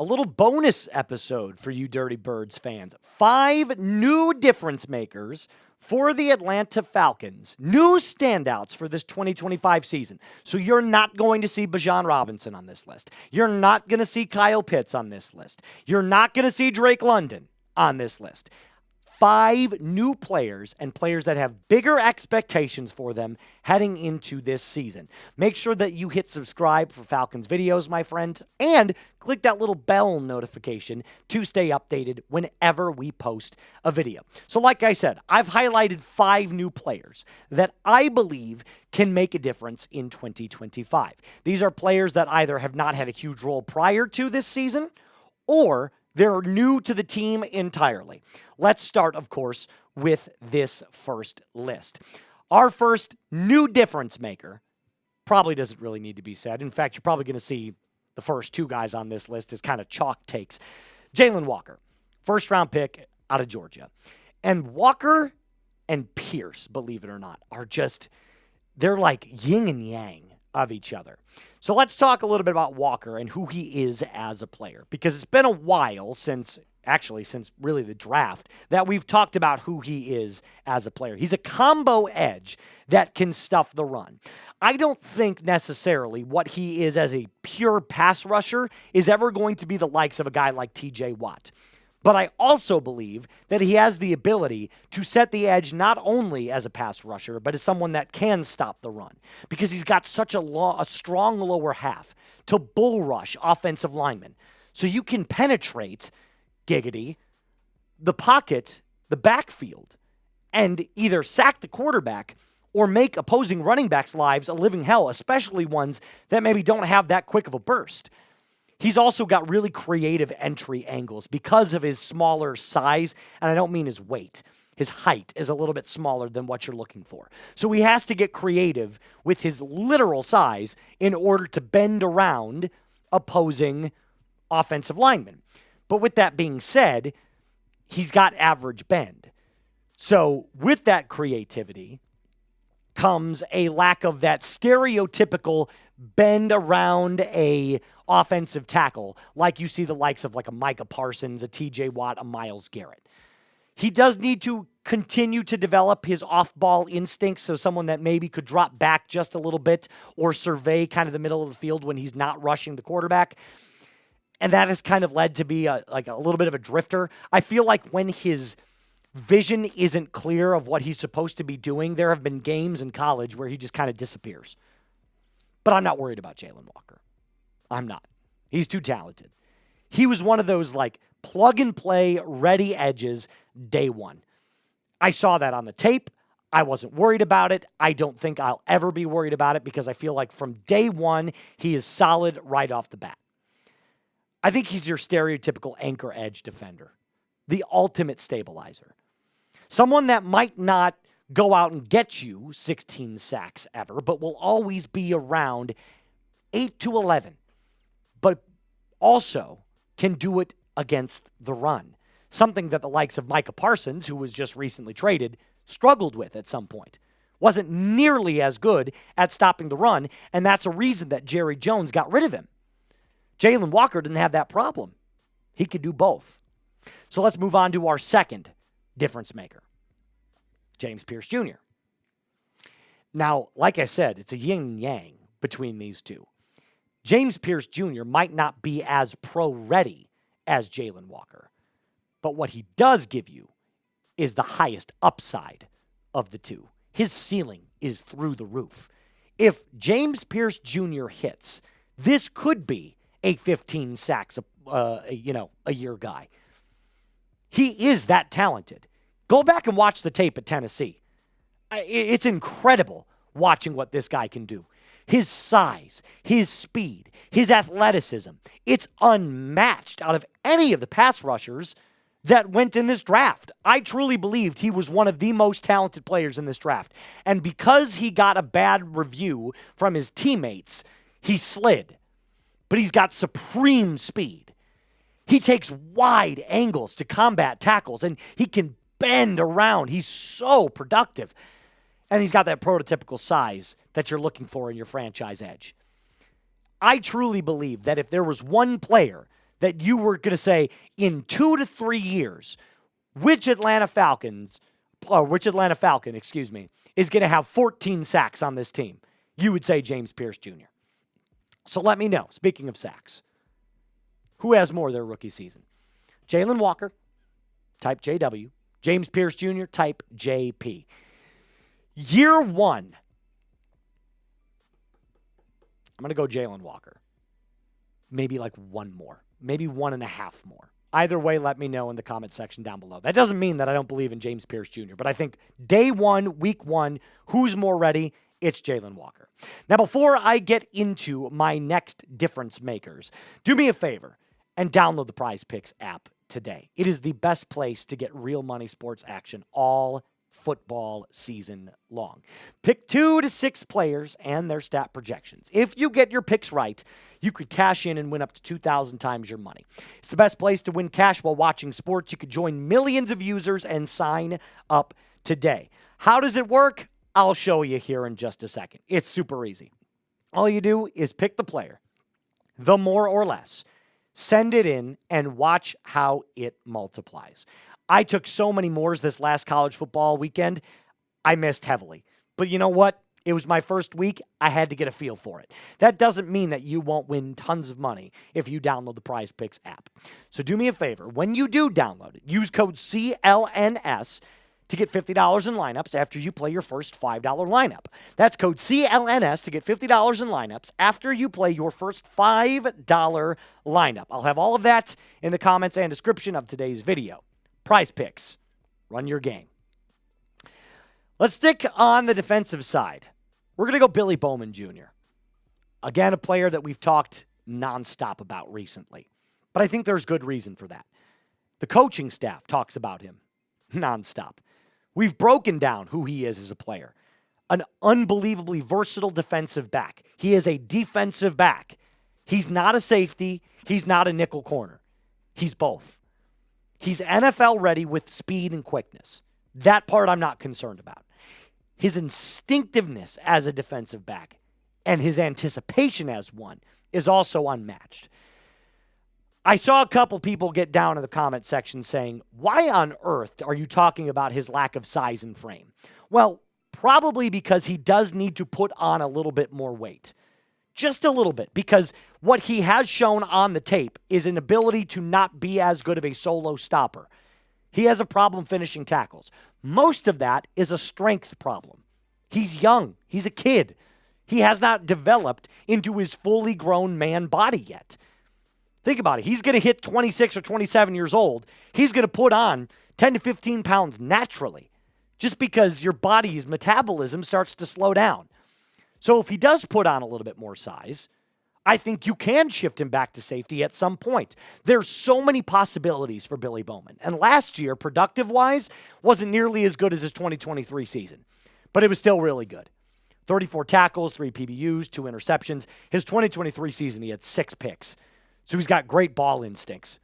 a little bonus episode for you Dirty Birds fans. 5 new difference makers for the Atlanta Falcons. New standouts for this 2025 season. So you're not going to see Bijan Robinson on this list. You're not going to see Kyle Pitts on this list. You're not going to see Drake London on this list. 5 new players and players that have bigger expectations for them heading into this season. Make sure that you hit subscribe for Falcons videos, my friend, and click that little bell notification to stay updated whenever we post a video. So like I said, I've highlighted 5 new players that I believe can make a difference in 2025. These are players that either have not had a huge role prior to this season or they're new to the team entirely. Let's start, of course, with this first list. Our first new difference maker probably doesn't really need to be said. In fact, you're probably going to see the first 2 guys on this list as kind of chalk takes. Jalon Walker, first-round pick out of Georgia. And Walker and Pierce, believe it or not, are just, they're like yin and yang of each other. So let's talk a little bit about Walker and who he is as a player, because it's been a while since really the draft that we've talked about who he is as a player. He's a combo edge that can stuff the run. I don't think necessarily what he is as a pure pass rusher is ever going to be the likes of a guy like TJ Watt. But I also believe that he has the ability to set the edge not only as a pass rusher, but as someone that can stop the run, because he's got such a strong lower half to bull rush offensive linemen. So you can penetrate, giggity, the pocket, the backfield, and either sack the quarterback or make opposing running backs' lives a living hell, especially ones that maybe don't have that quick of a burst. He's also got really creative entry angles because of his smaller size, and I don't mean his weight. His height is a little bit smaller than what you're looking for. So he has to get creative with his literal size in order to bend around opposing offensive linemen. But with that being said, he's got average bend. So with that creativity comes a lack of that stereotypical bend around a offensive tackle like you see the likes of like a Micah Parsons, a TJ Watt, a Myles Garrett. He does need to continue to develop his off-ball instincts, so someone that maybe could drop back just a little bit or survey kind of the middle of the field when he's not rushing the quarterback. And that has kind of led to be a little bit of a drifter. I feel like when his vision isn't clear of what he's supposed to be doing, there have been games in college where he just kind of disappears. But I'm not worried about Jalon Walker. I'm not. He's too talented. He was one of those like plug-and-play ready edges day one. I saw that on the tape. I wasn't worried about it. I don't think I'll ever be worried about it because I feel like from day one, he is solid right off the bat. I think he's your stereotypical anchor edge defender, the ultimate stabilizer. Someone that might not go out and get you 16 sacks ever, but will always be around 8 to 11, but also can do it against the run, something that the likes of Micah Parsons, who was just recently traded, struggled with at some point. Wasn't nearly as good at stopping the run, and that's a reason that Jerry Jones got rid of him. Jalon Walker didn't have that problem. He could do both. So let's move on to our second difference maker, James Pearce Jr. Now, like I said, it's a yin and yang between these two. James Pearce Jr. might not be as pro-ready as Jalon Walker, but what he does give you is the highest upside of the two. His ceiling is through the roof. If James Pearce Jr. hits, this could be a 15 sacks a year guy. He is that talented. Go back and watch the tape at Tennessee. It's incredible watching what this guy can do. His size, his speed, his athleticism, it's unmatched out of any of the pass rushers that went in this draft. I truly believed he was one of the most talented players in this draft. And because he got a bad review from his teammates, he slid. But he's got supreme speed. He takes wide angles to combat tackles, and he can bend around. He's so productive. And he's got that prototypical size that you're looking for in your franchise edge. I truly believe that if there was one player that you were going to say in 2 to 3 years, which Atlanta Falcon, is going to have 14 sacks on this team, you would say James Pearce Jr. So let me know, speaking of sacks, who has more their rookie season? Jalon Walker, type JW. James Pearce Jr., type JP. Year one, I'm going to go Jalon Walker. Maybe like one more. Maybe 1.5 more. Either way, let me know in the comment section down below. That doesn't mean that I don't believe in James Pearce Jr., but I think day one, week one, who's more ready? It's Jalon Walker. Now, before I get into my next difference makers, do me a favor and download the PrizePicks app today. It is the best place to get real money sports action all football season long. Pick 2 to 6 players and their stat projections. If you get your picks right, you could cash in and win up to 2,000 times your money. It's the best place to win cash while watching sports. You could join millions of users and sign up today. How does it work? I'll show you here in just a second. It's super easy. All you do is pick the player, the more or less, send it in, and watch how it multiplies. I took so many mores this last college football weekend, I missed heavily. But you know what? It was my first week. I had to get a feel for it. That doesn't mean that you won't win tons of money if you download the PrizePicks app. So do me a favor. When you do download it, use code CLNS to get $50 in lineups after you play your first $5 lineup. That's code CLNS to get $50 in lineups after you play your first $5 lineup. I'll have all of that in the comments and description of today's video. PrizePicks, run your game. Let's stick on the defensive side. We're going to go Billy Bowman Jr. Again, a player that we've talked nonstop about recently. But I think there's good reason for that. The coaching staff talks about him nonstop. We've broken down who he is as a player. An unbelievably versatile defensive back. He is a defensive back. He's not a safety. He's not a nickel corner. He's both. He's NFL ready with speed and quickness. That part I'm not concerned about. His instinctiveness as a defensive back and his anticipation as one is also unmatched. I saw a couple people get down in the comment section saying, why on earth are you talking about his lack of size and frame? Well, probably because he does need to put on a little bit more weight. Just a little bit, because what he has shown on the tape is an ability to not be as good of a solo stopper. He has a problem finishing tackles. Most of that is a strength problem. He's young. He's a kid. He has not developed into his fully grown man body yet. Think about it. He's going to hit 26 or 27 years old. He's going to put on 10 to 15 pounds naturally, just because your body's metabolism starts to slow down. So if he does put on a little bit more size, I think you can shift him back to safety at some point. There's so many possibilities for Billy Bowman. And last year, productive-wise, wasn't nearly as good as his 2023 season. But it was still really good. 34 tackles, 3 PBUs, 2 interceptions. His 2023 season, he had 6 picks. So he's got great ball instincts.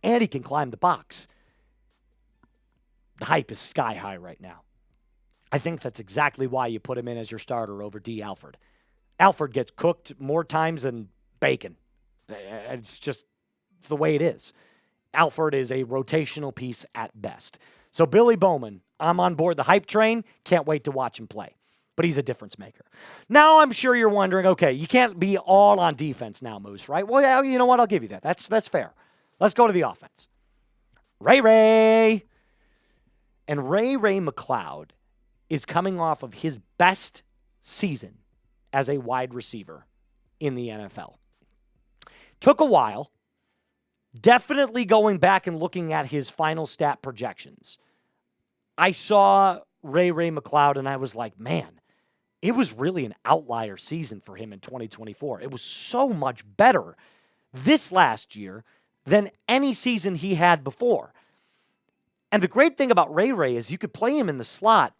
And he can climb the box. The hype is sky high right now. I think that's exactly why you put him in as your starter over D. Alford. Alford gets cooked more times than bacon. It's the way it is. Alford is a rotational piece at best. So Billy Bowman, I'm on board the hype train. Can't wait to watch him play. But he's a difference maker. Now I'm sure you're wondering, okay, you can't be all on defense now, Moose, right? Well, yeah, you know what? I'll give you that. That's fair. Let's go to the offense. Ray. And Ray McCloud is coming off of his best season as a wide receiver in the NFL. Took a while. Definitely going back and looking at his final stat projections. I saw Ray McCloud and I was like, man, it was really an outlier season for him in 2024. It was so much better this last year than any season he had before. And the great thing about Ray is you could play him in the slot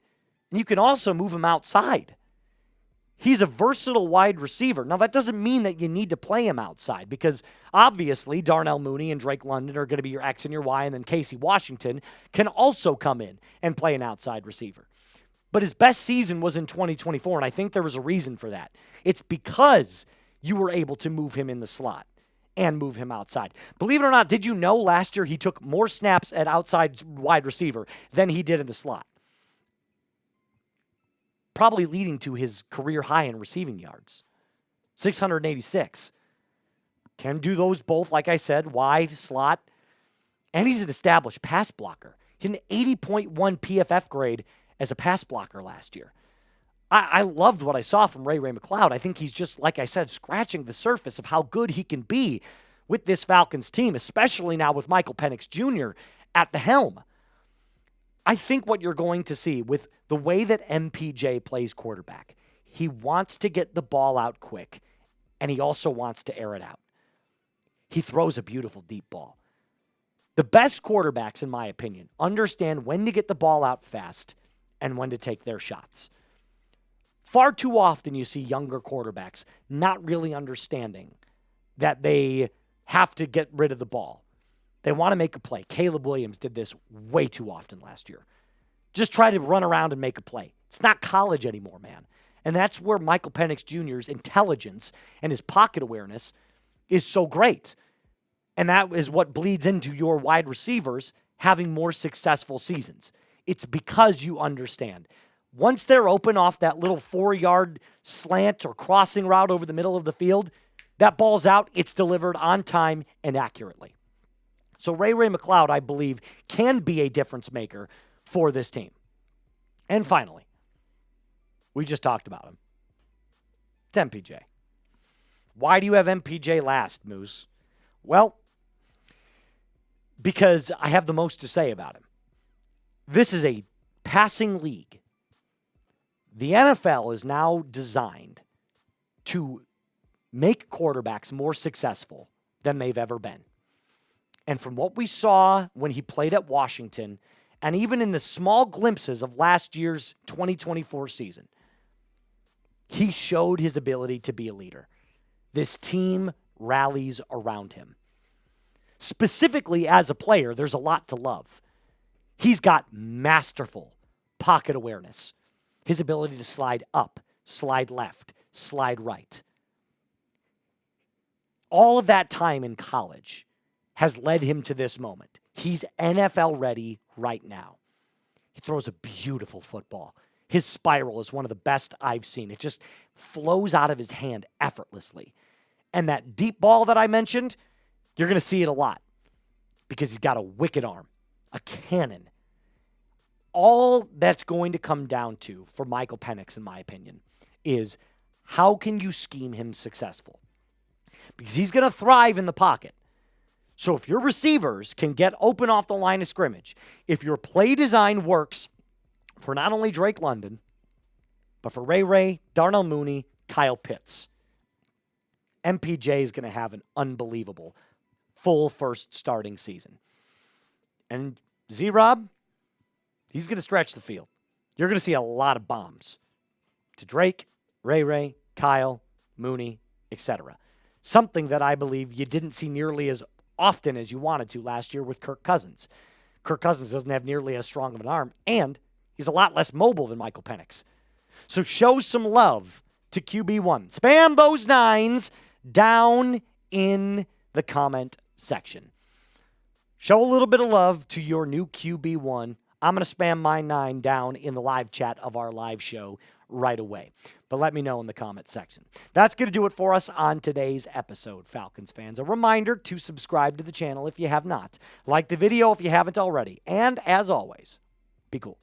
and you can also move him outside. He's a versatile wide receiver. Now, that doesn't mean that you need to play him outside because obviously Darnell Mooney and Drake London are going to be your X and your Y, and then Casey Washington can also come in and play an outside receiver. But his best season was in 2024, and I think there was a reason for that. It's because you were able to move him in the slot. and move him outside. Believe it or not, did you know last year he took more snaps at outside wide receiver than he did in the slot? Probably leading to his career high in receiving yards. 686. Can do those both, like I said, wide, slot. And he's an established pass blocker. He had an 80.1 PFF grade as a pass blocker last year. I loved what I saw from Ray McCloud. I think he's just, like I said, scratching the surface of how good he can be with this Falcons team, especially now with Michael Penix Jr. at the helm. I think what you're going to see with the way that MPJ plays quarterback, he wants to get the ball out quick, and he also wants to air it out. He throws a beautiful deep ball. The best quarterbacks, in my opinion, understand when to get the ball out fast and when to take their shots. Far too often you see younger quarterbacks not really understanding that they have to get rid of the ball. They want to make a play. Caleb Williams did this way too often last year. Just try to run around and make a play. It's not college anymore, man. And that's where Michael Penix Jr.'s intelligence and his pocket awareness is so great. And that is what bleeds into your wide receivers having more successful seasons. It's because you understand. Once they're open off that little 4-yard slant or crossing route over the middle of the field, that ball's out, it's delivered on time and accurately. So Ray McCloud, I believe, can be a difference maker for this team. And finally, we just talked about him. It's MPJ. Why do you have MPJ last, Moose? Well, because I have the most to say about him. This is a passing league. The NFL is now designed to make quarterbacks more successful than they've ever been. And from what we saw when he played at Washington, and even in the small glimpses of last year's 2024 season, he showed his ability to be a leader. This team rallies around him. Specifically as a player, there's a lot to love. He's got masterful pocket awareness. His ability to slide up, slide left, slide right. All of that time in college has led him to this moment. He's NFL ready right now. He throws a beautiful football. His spiral is one of the best I've seen. It just flows out of his hand effortlessly. And that deep ball that I mentioned, you're going to see it a lot because he's got a wicked arm, a cannon. All that's going to come down to, for Michael Penix, in my opinion, is how can you scheme him successful? Because he's going to thrive in the pocket. So if your receivers can get open off the line of scrimmage, if your play design works for not only Drake London, but for Ray, Darnell Mooney, Kyle Pitts, MPJ is going to have an unbelievable full first starting season. And Z-Rob, he's going to stretch the field. You're going to see a lot of bombs to Drake, Ray, Kyle, Mooney, etc. Something that I believe you didn't see nearly as often as you wanted to last year with Kirk Cousins. Kirk Cousins doesn't have nearly as strong of an arm, and he's a lot less mobile than Michael Penix. So show some love to QB1. Spam those 9s down in the comment section. Show a little bit of love to your new QB1. I'm going to spam my 9 down in the live chat of our live show right away. But let me know in the comment section. That's going to do it for us on today's episode, Falcons fans. A reminder to subscribe to the channel if you have not. Like the video if you haven't already. And as always, be cool.